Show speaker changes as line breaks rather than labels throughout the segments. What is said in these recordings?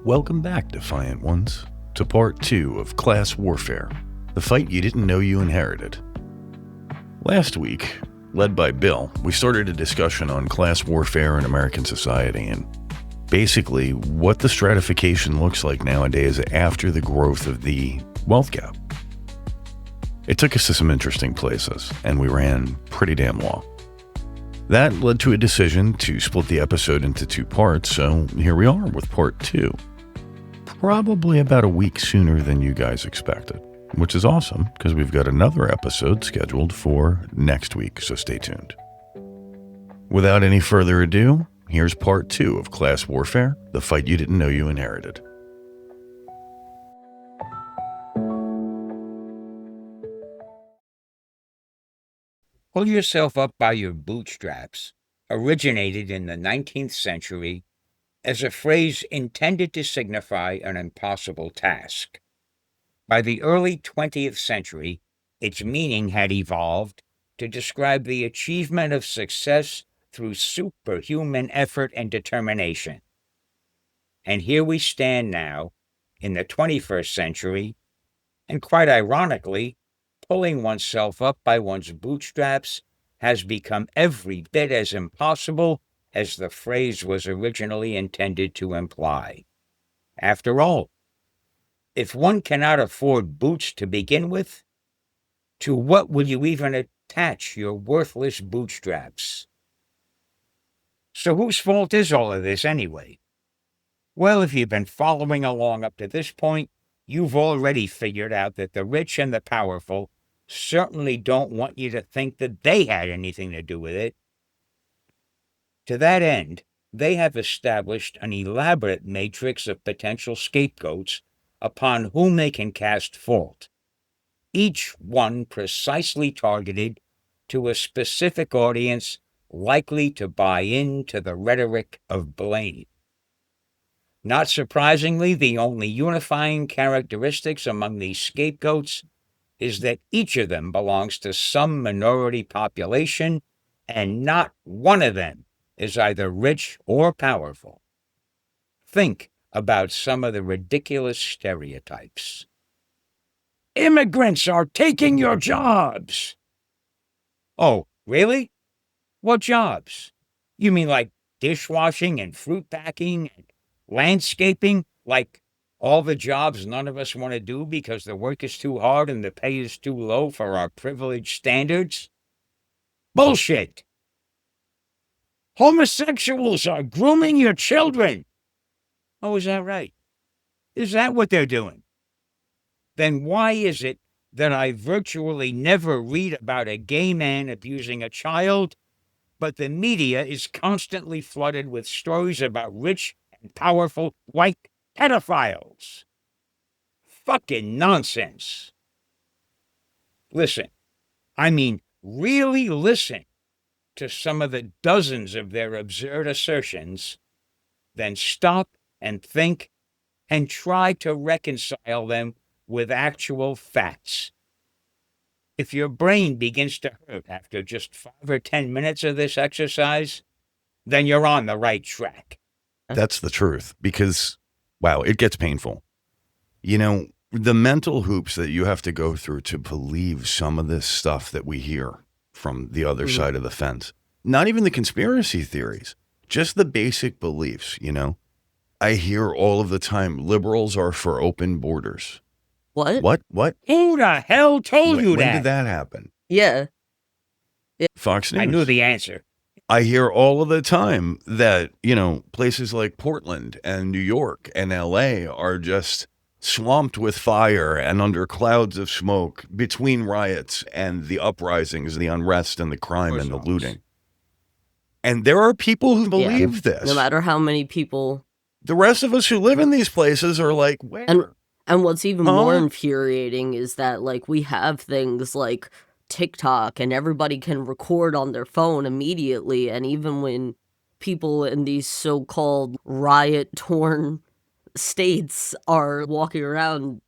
Welcome back, Defiant Ones, to part 2 of Class Warfare, the fight you didn't know you inherited. Last week, led by Bill, we started a discussion on class warfare in American society and basically what the stratification looks like nowadays after the growth of the wealth gap. It took us to some interesting places, and we ran pretty damn long. That led to a decision to split the episode into 2 parts, so here we are with part 2. Probably about a week sooner than you guys expected, which is awesome because we've got another episode scheduled for next week, so stay tuned. Without any further ado, here's part 2 of Class Warfare, the fight you didn't know you inherited.
Pull yourself up by your bootstraps originated in the 19th century as a phrase intended to signify an impossible task. By the early 20th century, its meaning had evolved to describe the achievement of success through superhuman effort and determination. And here we stand now, in the 21st century, and quite ironically, pulling oneself up by one's bootstraps has become every bit as impossible as the phrase was originally intended to imply. After all, if one cannot afford boots to begin with, to what will you even attach your worthless bootstraps? So whose fault is all of this anyway? Well, if you've been following along up to this point, you've already figured out that the rich and the powerful certainly don't want you to think that they had anything to do with it. To that end, they have established an elaborate matrix of potential scapegoats upon whom they can cast fault, each one precisely targeted to a specific audience likely to buy into the rhetoric of blame. Not surprisingly, the only unifying characteristics among these scapegoats is that each of them belongs to some minority population, and not one of them is either rich or powerful. Think about some of the ridiculous stereotypes. Immigrants are taking your jobs! Oh, really? What jobs? You mean like dishwashing and fruit packing and landscaping? Like all the jobs none of us want to do because the work is too hard and the pay is too low for our privileged standards? Bullshit! Homosexuals are grooming your children! Oh, is that right? Is that what they're doing? Then why is it that I virtually never read about a gay man abusing a child, but the media is constantly flooded with stories about rich and powerful white pedophiles? Fucking nonsense. Listen, I mean, really listen to some of the dozens of their absurd assertions, then stop and think and try to reconcile them with actual facts. If your brain begins to hurt after just 5 or 10 minutes of this exercise, then you're on the right track.
That's the truth, because, wow, it gets painful. You know, the mental hoops that you have to go through to believe some of this stuff that we hear from the other side of the fence. Not even the conspiracy theories, just the basic beliefs, you know. I hear all of the time, liberals are for open borders.
What?
What?
Who the hell told you
When
that?
did that happen?
Yeah.
Fox News.
I knew the answer.
I hear all of the time that, you know, places like Portland and New York and LA are just swamped with fire and under clouds of smoke between riots and the uprisings, the unrest and the crime and the looting. And there are people who believe this.
No matter how many people.
The rest of us who live in these places are like, where?
And what's even more infuriating is that, like, we have things like TikTok and everybody can record on their phone immediately. And even when people in these so-called riot-torn states are walking around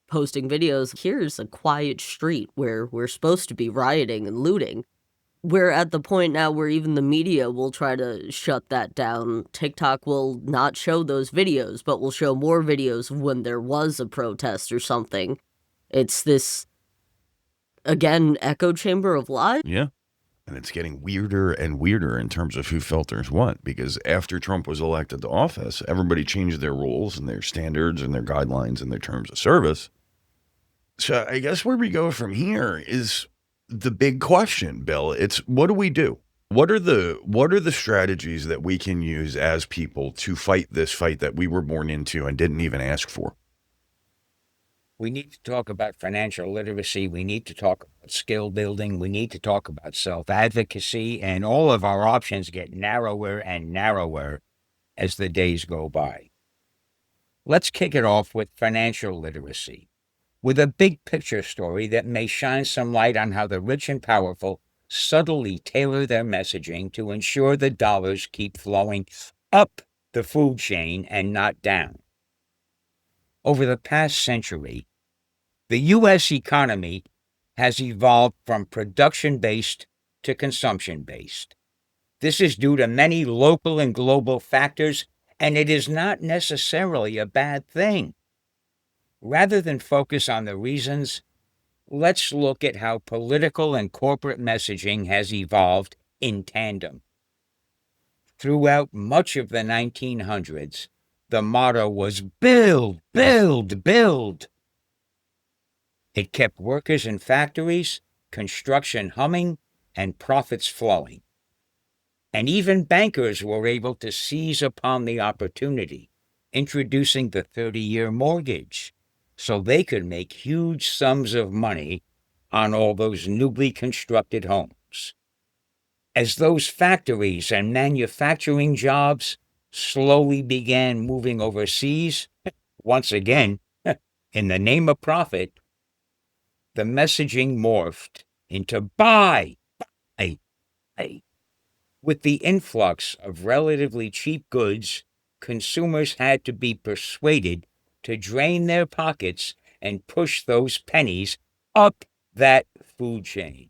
posting videos, here's a quiet street where we're supposed to be rioting and looting. we're at the point now where even the media will try to shut that down. TikTok will not show those videos, but will show more videos when there was a protest or something. It's this, again, echo chamber of lies.
Yeah. And it's getting weirder and weirder in terms of who filters what, because after Trump was elected to office, everybody changed their rules and their standards and their guidelines and their terms of service. So I guess where we go from here is the big question, Bill. It's what do we do? What are the strategies that we can use as people to fight this fight that we were born into and didn't even ask for?
We need to talk about financial literacy. We need to talk about skill building. We need to talk about self-advocacy, and all of our options get narrower and narrower as the days go by. Let's kick it off with financial literacy, with a big picture story that may shine some light on how the rich and powerful subtly tailor their messaging to ensure the dollars keep flowing up the food chain and not down. Over the past century, the U.S. economy has evolved from production-based to consumption-based. This is due to many local and global factors, and it is not necessarily a bad thing. Rather than focus on the reasons, let's look at how political and corporate messaging has evolved in tandem. Throughout much of the 1900s, the motto was build, build, build. It kept workers in factories, construction humming, and profits flowing. And even bankers were able to seize upon the opportunity, introducing the 30-year mortgage, so they could make huge sums of money on all those newly constructed homes. As those factories and manufacturing jobs slowly began moving overseas, once again, in the name of profit, the messaging morphed into buy. With the influx of relatively cheap goods, consumers had to be persuaded to drain their pockets and push those pennies up that food chain.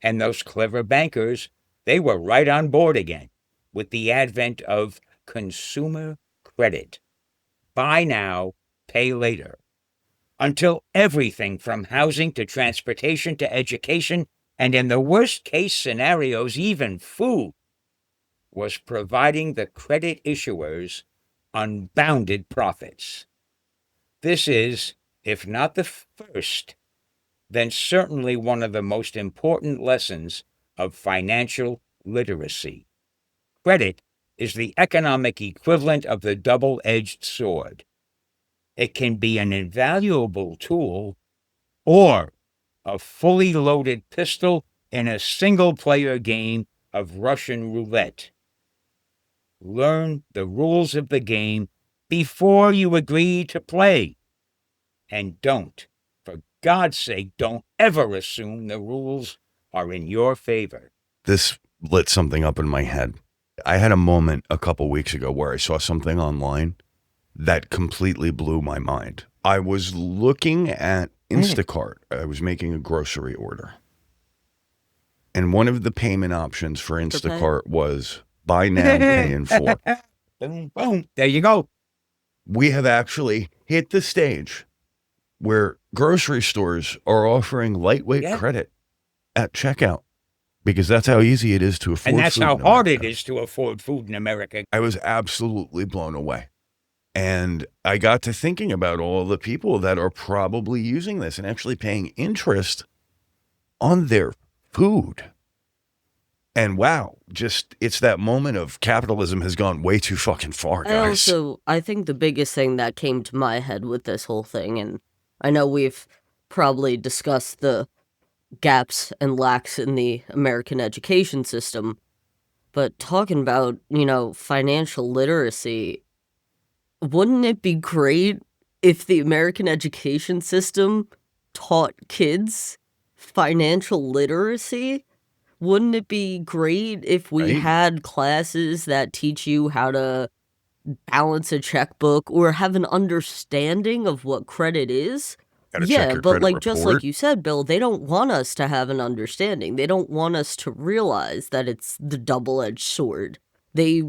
And those clever bankers, they were right on board again with the advent of consumer credit. Buy now, pay later. Until everything from housing to transportation to education, and in the worst case scenarios, even food, was providing the credit issuers unbounded profits. This is, if not the first, then certainly one of the most important lessons of financial literacy. Credit is the economic equivalent of the double-edged sword. It can be an invaluable tool or a fully loaded pistol in a single-player game of Russian roulette. Learn the rules of the game before you agree to play. And don't, for God's sake, don't ever assume the rules are in your favor.
This lit something up in my head. I had a moment a couple weeks ago where I saw something online that completely blew my mind. I was looking at Instacart. I was making a grocery order. And one of the payment options for Instacart was buy now, pay in full.
Boom, boom. There you go.
We have actually hit the stage where grocery stores are offering lightweight credit at checkout because that's how easy it is to afford food.
And that's how hard it is to afford food in America.
I was absolutely blown away. And I got to thinking about all the people that are probably using this and actually paying interest on their food. And wow, just it's that moment of capitalism has gone way too fucking far, guys.
I think the biggest thing that came to my head with this whole thing, and I know we've probably discussed the gaps and lacks in the American education system, but talking about, financial literacy, wouldn't it be great if the American education system taught kids financial literacy? Wouldn't it be great if we had classes that teach you how to balance a checkbook or have an understanding of what credit is?
Gotta check
Yeah,
your
but
credit
like just like
report.
you said, Bill, they don't want us to have an understanding. They don't want us to realize that it's the double-edged sword. They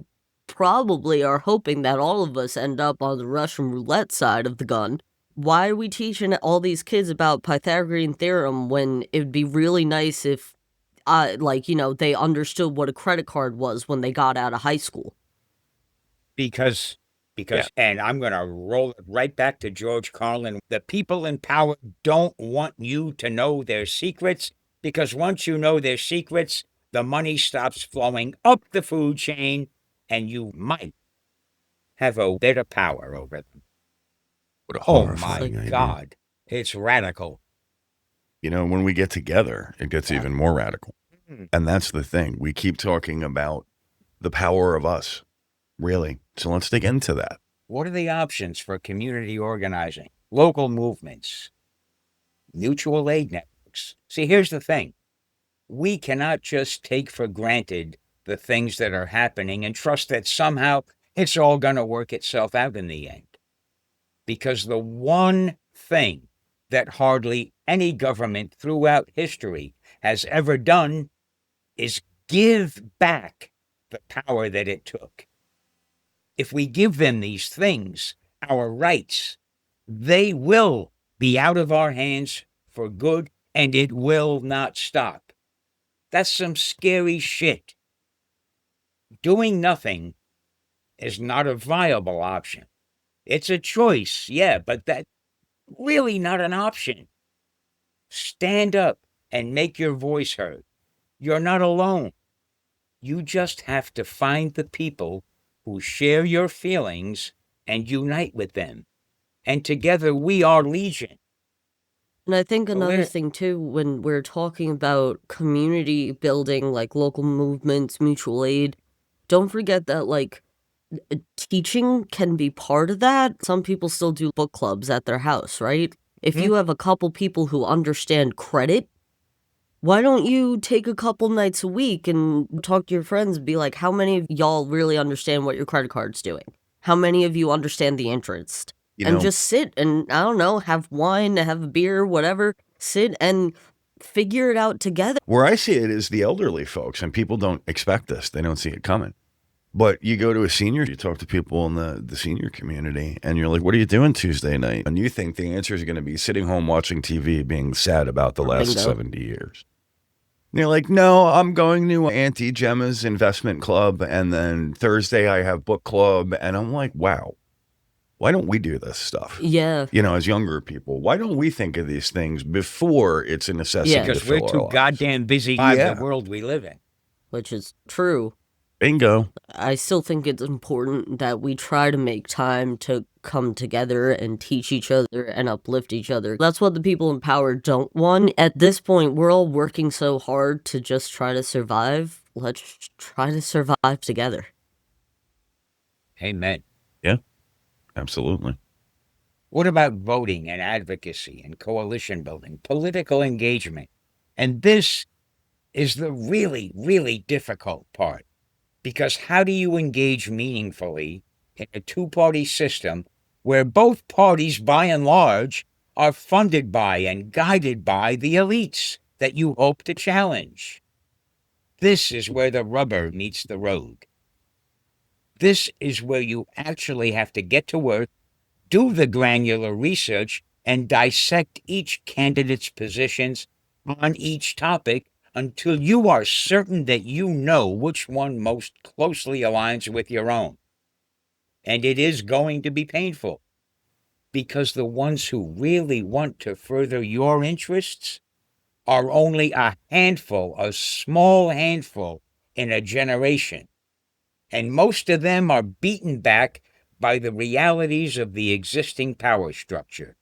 probably are hoping that all of us end up on the Russian roulette side of the gun. Why are we teaching all these kids about Pythagorean theorem when it would be really nice if they understood what a credit card was when they got out of high school?
because
Yeah.
and I'm going to roll it right back to George Carlin. The people in power don't want you to know their secrets, because once you know their secrets, the money stops flowing up the food chain and you might have a bit of power over them.
What a
Oh my
horrifying idea.
God. It's radical.
You know, when we get together, it gets even more radical. And that's the thing. We keep talking about the power of us, really. So let's dig into that.
What are the options for community organizing, local movements, mutual aid networks? See, here's the thing. We cannot just take for granted the things that are happening and trust that somehow it's all going to work itself out in the end. Because the one thing that hardly any government throughout history has ever done is give back the power that it took. If we give them these things, our rights, they will be out of our hands for good, and it will not stop. That's some scary shit. Doing nothing is not a viable option. It's a choice, yeah, but that's really not an option. Stand up and make your voice heard. You're not alone. You just have to find the people who share your feelings and unite with them. And together we are legion.
And I think another
we're-
thing too, when we're talking about community building, like local movements, mutual aid, don't forget that teaching can be part of that. Some people still do book clubs at their house, right? If
Mhm.
you have a couple people who understand credit, why don't you take a couple nights a week and talk to your friends and be like, how many of y'all really understand what your credit card's doing? How many of you understand the interest?
You
And
know,
just sit and, I don't know, have wine, have a beer, whatever, sit and figure it out together.
where I see it is the elderly folks, and people don't expect this. They don't see it coming. But you go to a senior, you talk to people in the senior community, and you're like, what are you doing Tuesday night? And you think the answer is going to be sitting home watching TV, being sad about the last
Bingo.
70 years. And you're like, no, I'm going to Auntie Gemma's investment club, and then Thursday I have book club. And I'm like, wow, why don't we do this stuff?
Yeah.
You know, as younger people, why don't we think of these things before it's a necessity
Yeah.
to
because we're
fill our
too
lives?
goddamn busy by
Yeah.
the world we live in.
Which is true.
Bingo.
I still think it's important that we try to make time to come together and teach each other and uplift each other. That's what the people in power don't want. At this point, we're all working so hard to just try to survive. Let's try to survive together.
Amen.
Yeah, absolutely.
What about voting and advocacy and coalition building, political engagement? And this is the really, really difficult part. Because how do you engage meaningfully in a two-party system where both parties, by and large, are funded by and guided by the elites that you hope to challenge? This is where the rubber meets the road. This is where you actually have to get to work, do the granular research, and dissect each candidate's positions on each topic until you are certain that you know which one most closely aligns with your own. And it is going to be painful, because the ones who really want to further your interests are only a handful, a small handful in a generation. And most of them are beaten back by the realities of the existing power structure.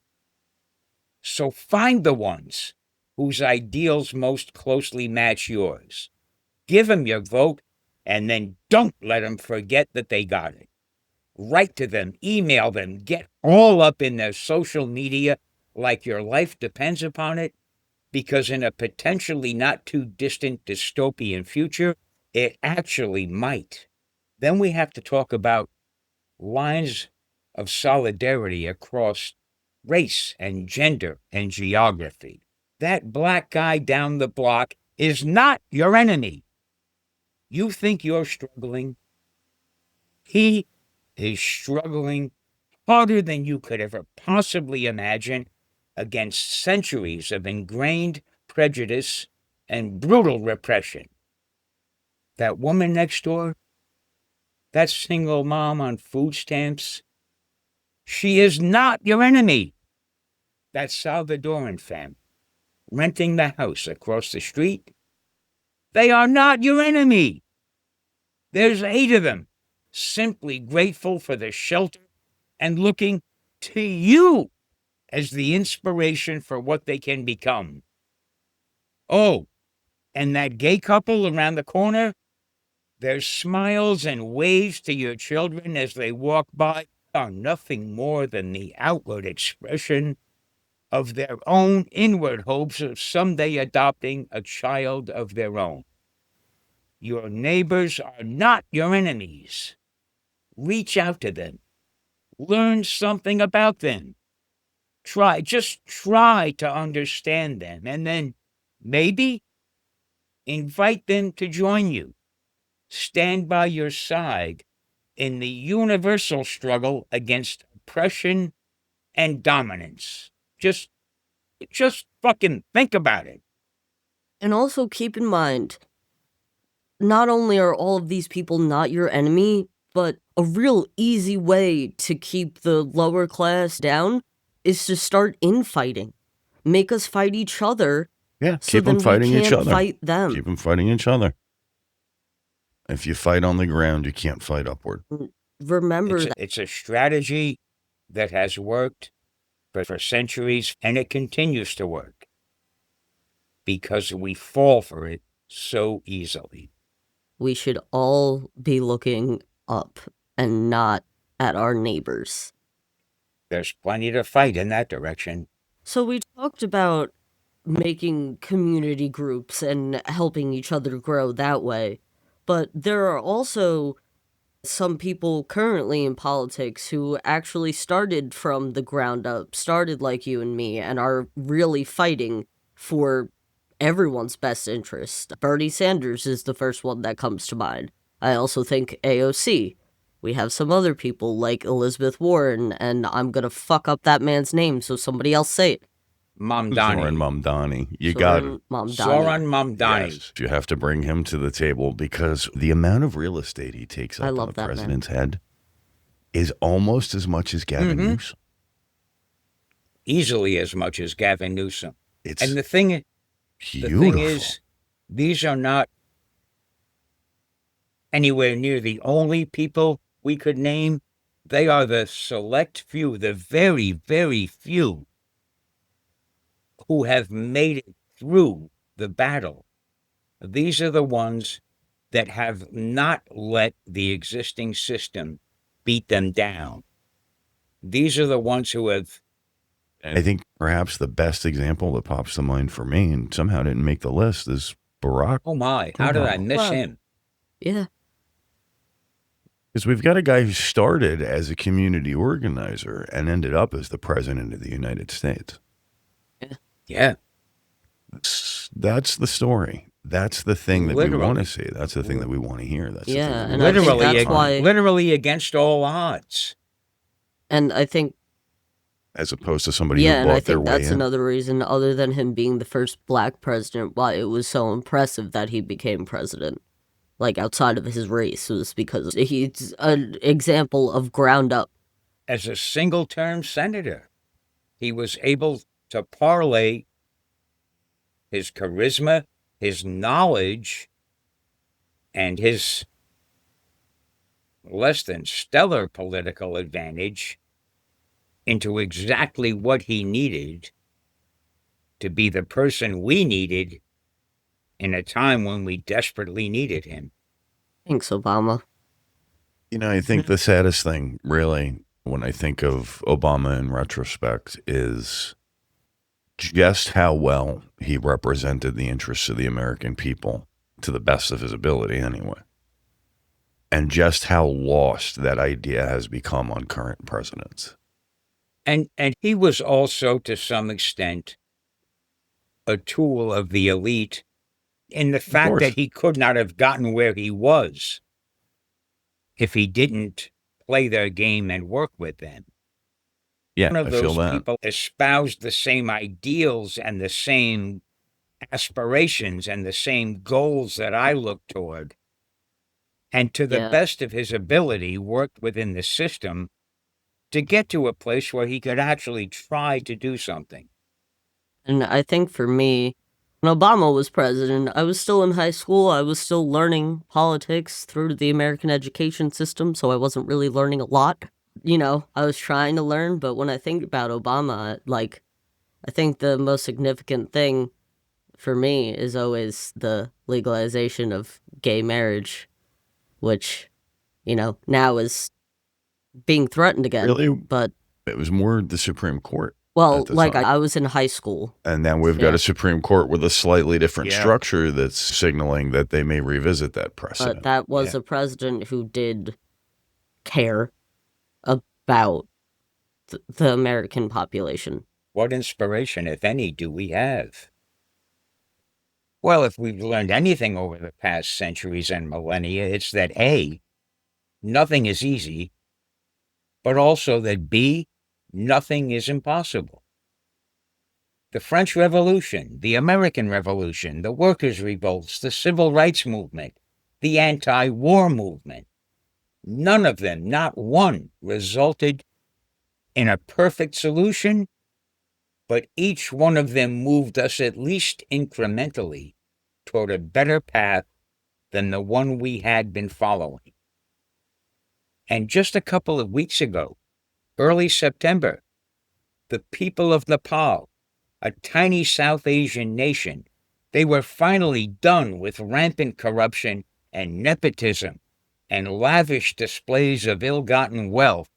So find the ones whose ideals most closely match yours. Give them your vote, and then don't let them forget that they got it. Write to them, email them, get all up in their social media like your life depends upon it, because in a potentially not too distant dystopian future, it actually might. Then we have to talk about lines of solidarity across race and gender and geography. That black guy down the block is not your enemy. You think you're struggling. He is struggling harder than you could ever possibly imagine against centuries of ingrained prejudice and brutal repression. That woman next door, that single mom on food stamps, she is not your enemy. That Salvadoran family renting the house across the street, they are not your enemy. There's 8 of them, simply grateful for the shelter and looking to you as the inspiration for what they can become. Oh, and that gay couple around the corner, their smiles and waves to your children as they walk by are nothing more than the outward expression of their own inward hopes of someday adopting a child of their own. Your neighbors are not your enemies. Reach out to them. Learn something about them. Just try to understand them, and then maybe invite them to join you. Stand by your side in the universal struggle against oppression and dominance. Just fucking think about it.
And also keep in mind, not only are all of these people not your enemy, but a real easy way to keep the lower class down is to start infighting. Make us fight each other.
Yeah,
So
keep them
then
fighting
we
each
can't
other.
fight them.
Keep them fighting each other. If you fight on the ground, you can't fight upward.
Remember that.
It's a strategy that has worked for centuries, and it continues to work because we fall for it so easily.
We should all be looking up and not at our neighbors.
There's plenty to fight in that direction.
So we talked about making community groups and helping each other grow that way. But there are also some people currently in politics who actually started from the ground up, started like you and me, and are really fighting for everyone's best interest. Bernie Sanders is the first one that comes to mind. I also think AOC. We have some other people like Elizabeth Warren, and I'm gonna fuck up that man's name, so somebody else say it.
Zoran
Mamdani.
Mamdani. You got it.
Zoran Mamdani.
Yes, you have to bring him to the table because the amount of real estate he takes
I
up on
love
the
that
president's head is almost as much as Gavin Newsom.
Easily as much as Gavin Newsom.
It's
And the thing
beautiful.
is, these are not anywhere near the only people we could name. They are the select few, the very, very few who have made it through the battle. These are the ones that have not let the existing system beat them down. These are the ones who have...
I think perhaps the best example that pops to mind for me and somehow didn't make the list is Barack.
Oh my, how did I miss him?
Yeah.
Because we've got a guy who started as a community organizer and ended up as the president of the United States.
Yeah.
That's the story. That's the thing that we
Literally.
want to see. That's the thing that we want to hear. That's
Yeah,
the thing
and
we
I think
want to
that's
see.
why-
Literally against all odds.
And I think,
As opposed to somebody
yeah,
who
and I
bought their
think
way
that's
in.
another reason, other than him being the first black president, why it was so impressive that he became president. Like, outside of his race, was because he's an example of ground up.
As a single-term senator, he was able to parlay his charisma, his knowledge, and his less than stellar political advantage into exactly what he needed to be the person we needed in a time when we desperately needed him.
Thanks, Obama.
You know, I think the saddest thing, really, when I think of Obama in retrospect, is just how well he represented the interests of the American people to the best of his ability, anyway. And just how lost that idea has become on current presidents.
And he was also, to some extent, a tool of the elite in the fact
course.
that he could not have gotten where he was if he didn't play their game and work with them.
Yeah,
One of
I feel
those
that.
people espoused the same ideals and the same aspirations and the same goals that I look toward, and to the
Yeah.
best of his ability worked within the system to get to a place where he could actually try to do something.
And I think for me, when Obama was president, I was still in high school. I was still learning politics through the American education system, so I wasn't really learning a lot. You know, I was trying to learn, but when I think about Obama, like, I think the most significant thing for me is always the legalization of gay marriage, which, you know, now is being threatened again.
Really,
But,
it was more the Supreme Court
well,
at the
like,
time.
I was in high school.
And now we've got
Yeah.
a Supreme Court with a slightly different
Yeah.
structure that's signaling that they may revisit that
But
precedent.
that was
Yeah.
a president who did care about the American population.
What inspiration, if any, do we have? Well, if we've learned anything over the past centuries and millennia, it's that A, nothing is easy, but also that B, nothing is impossible. The French Revolution, the American Revolution, the workers' revolts, the civil rights movement, the anti-war movement, none of them, not one, resulted in a perfect solution, but each one of them moved us at least incrementally toward a better path than the one we had been following. And just a couple of weeks ago, early September, the people of Nepal, a tiny South Asian nation, they were finally done with rampant corruption and nepotism and lavish displays of ill-gotten wealth,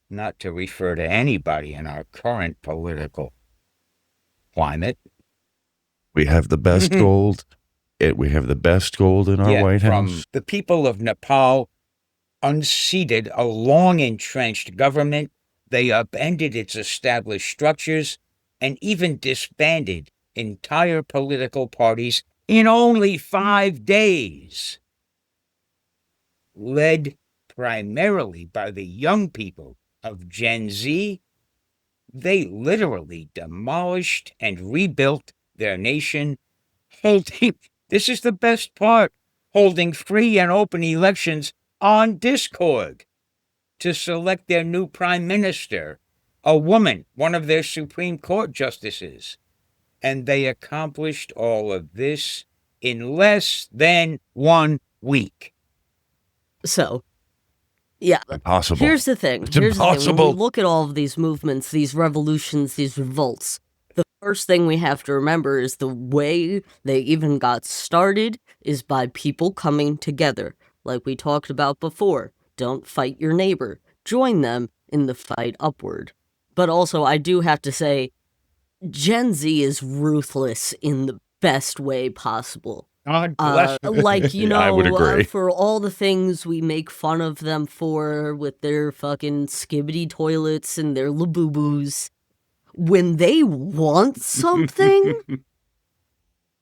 not to refer to anybody in our current political climate.
We have the best gold. We have the best gold in our White House.
The people of Nepal unseated a long-entrenched government. They upended its established structures and even disbanded entire political parties in only 5 days. Led primarily by the young people of Gen Z, they literally demolished and rebuilt their nation, holding, this is the best part, holding free and open elections on Discord to select their new prime minister, a woman, one of their Supreme Court justices. And they accomplished all of this in less than 1 week.
So, yeah.
Impossible.
Here's the thing.
It's
When
impossible.
we look at all of these movements, these revolutions, these revolts, the first thing we have to remember is the way they even got started is by people coming together. Like we talked about before, don't fight your neighbor. Join them in the fight upward. But also, I do have to say, Gen Z is ruthless in the best way possible.
God bless them.
Like, you know,
I would agree.
for all the things we make fun of them for with their fucking skibbity toilets and their labubu's, when they want something,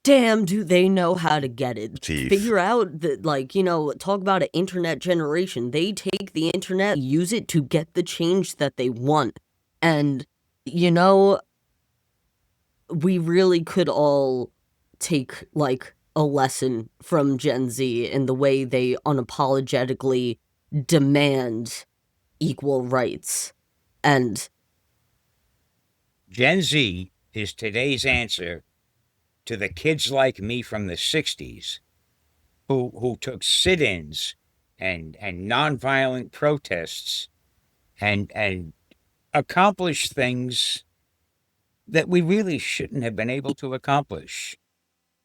damn, do they know how to get it.
Teeth.
Figure out that, like, you know, talk about an internet generation. They take the internet, use it to get the change that they want. And, you know, we really could all take, like, a lesson from Gen Z in the way they unapologetically demand equal rights. And
Gen Z is today's answer to the kids like me from the 60s who took sit-ins and nonviolent protests and accomplished things that we really shouldn't have been able to accomplish.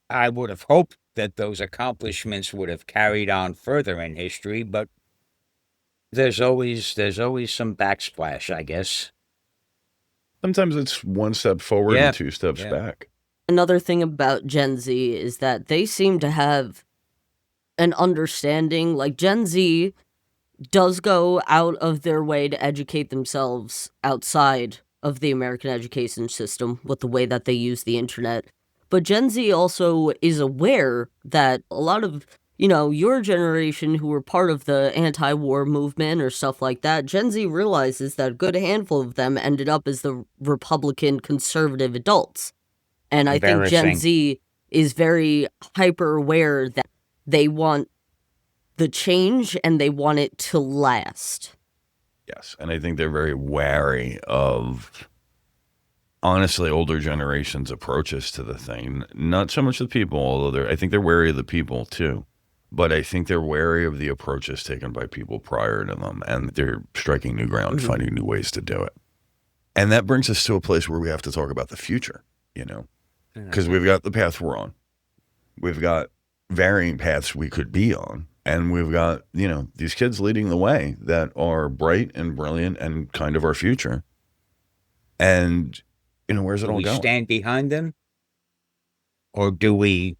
I would have hoped that those accomplishments would have carried on further in history, but there's always some backsplash, I guess.
Sometimes it's one step forward
Yeah.
and two steps
Yeah.
back.
another thing about Gen Z is that they seem to have an understanding, like Gen Z, does go out of their way to educate themselves outside of the American education system with the way that they use the internet. But Gen Z also is aware that a lot of, your generation who were part of the anti-war movement or stuff like that, Gen Z realizes that a good handful of them ended up as the Republican conservative adults. And I think Gen
Embarrassing.
Z is very hyper aware that they want the change and they want it to last.
Yes, and I think they're very wary of, honestly, older generations' approaches to the thing. Not so much the people, although I think they're wary of the people too. But I think they're wary of the approaches taken by people prior to them, and they're striking new ground,
Mhm.
finding new ways to do it. And that brings us to a place where we have to talk about the future, because we've got the path we're on. We've got varying paths we could be on. And we've got, these kids leading the way that are bright and brilliant and kind of our future. And, where's it
Do
all
we
going?
stand behind them? Or do we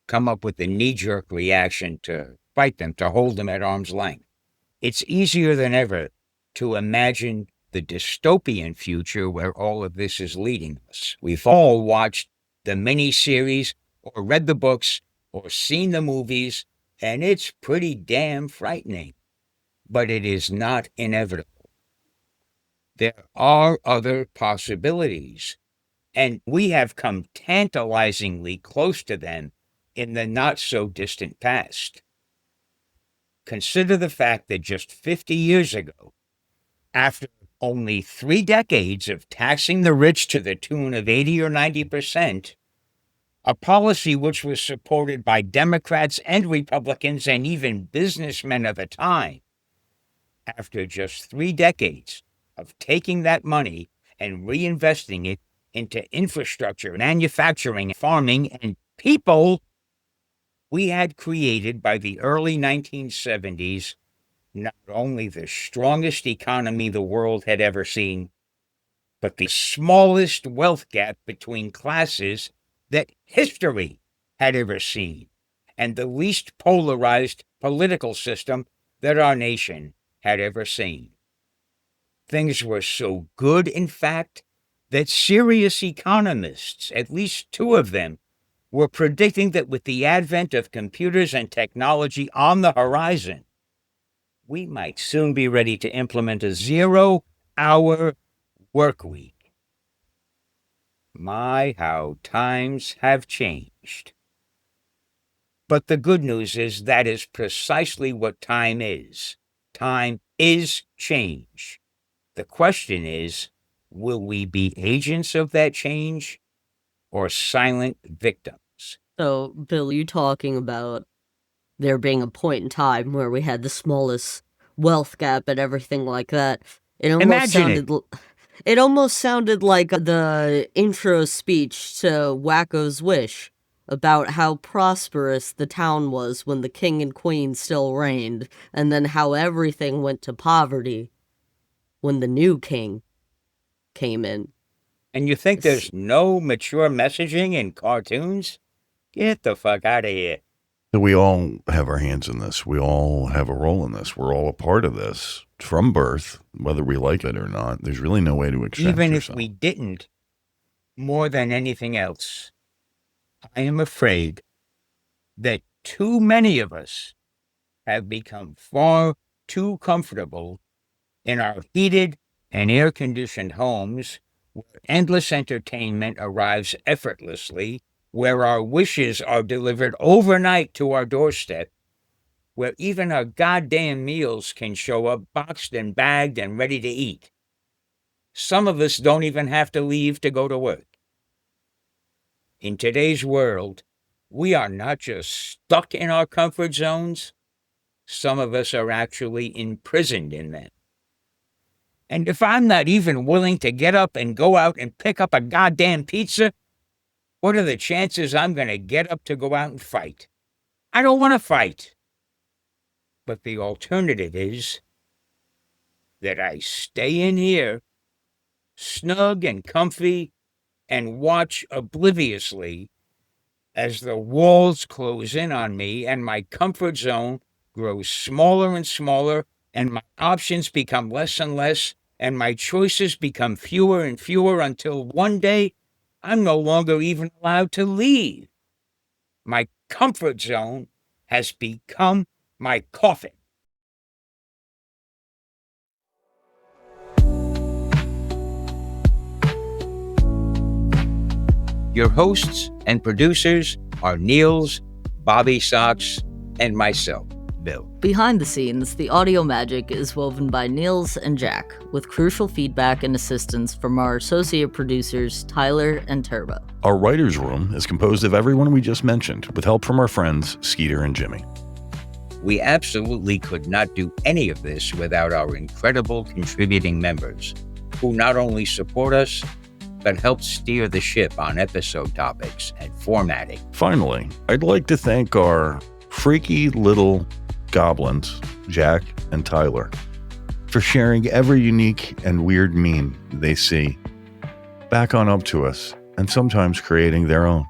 come up with a knee-jerk reaction to fight them, to hold them at arm's length? It's easier than ever to imagine the dystopian future where all of this is leading us. We've all watched the mini-series or read the books or seen the movies, and it's pretty damn frightening. But it is not inevitable. There are other possibilities, and we have come tantalizingly close to them in the not-so-distant past. Consider the fact that just 50 years ago, after only 3 decades of taxing the rich to the tune of 80 or 90%, a policy which was supported by Democrats and Republicans and even businessmen of the time, after just 3 decades of taking that money and reinvesting it into infrastructure, manufacturing, farming, and people, we had created by the early 1970s not only the strongest economy the world had ever seen, but the smallest wealth gap between classes that history had ever seen, and the least polarized political system that our nation had ever seen. Things were so good, in fact, that serious economists, at least 2 of them, were predicting that with the advent of computers and technology on the horizon, we might soon be ready to implement a 0-hour work week. My, how times have changed. But the good news is that is precisely what time is. Time is change. The question is, will we be agents of that change or silent victims?
So, Bill, you talking about there being a point in time where we had the smallest wealth gap and everything like that. It almost
Imagine it.
sounded it almost sounded like the intro speech to Wacko's Wish about how prosperous the town was when the king and queen still reigned, and then how everything went to poverty when the new king came in.
And you think there's no mature messaging in cartoons? Get the fuck out of here.
So we all have our hands in this. We all have a role in this. We're all a part of this from birth, whether we like it or not. There's really no way to exempt
Even if
yourself.
we didn't, more than anything else, I am afraid that too many of us have become far too comfortable in our heated and air-conditioned homes, where endless entertainment arrives effortlessly, where our wishes are delivered overnight to our doorstep, where even our goddamn meals can show up boxed and bagged and ready to eat. Some of us don't even have to leave to go to work. In today's world, we are not just stuck in our comfort zones, some of us are actually imprisoned in them. And if I'm not even willing to get up and go out and pick up a goddamn pizza, what are the chances I'm going to get up to go out and fight? I don't want to fight. But the alternative is that I stay in here, snug and comfy, and watch obliviously as the walls close in on me and my comfort zone grows smaller and smaller, and my options become less and less, and my choices become fewer and fewer until one day I'm no longer even allowed to leave. My comfort zone has become my coffin. Your hosts and producers are Niels, Bobby Socks, and myself, Bill.
Behind the scenes, the audio magic is woven by Niels and Jack, with crucial feedback and assistance from our associate producers, Tyler and Turbo.
Our writer's room is composed of everyone we just mentioned, with help from our friends Skeeter and Jimmy.
We absolutely could not do any of this without our incredible contributing members, who not only support us, but help steer the ship on episode topics and formatting.
Finally, I'd like to thank our freaky little goblins, Jack and Tyler, for sharing every unique and weird meme they see back on up to us and sometimes creating their own.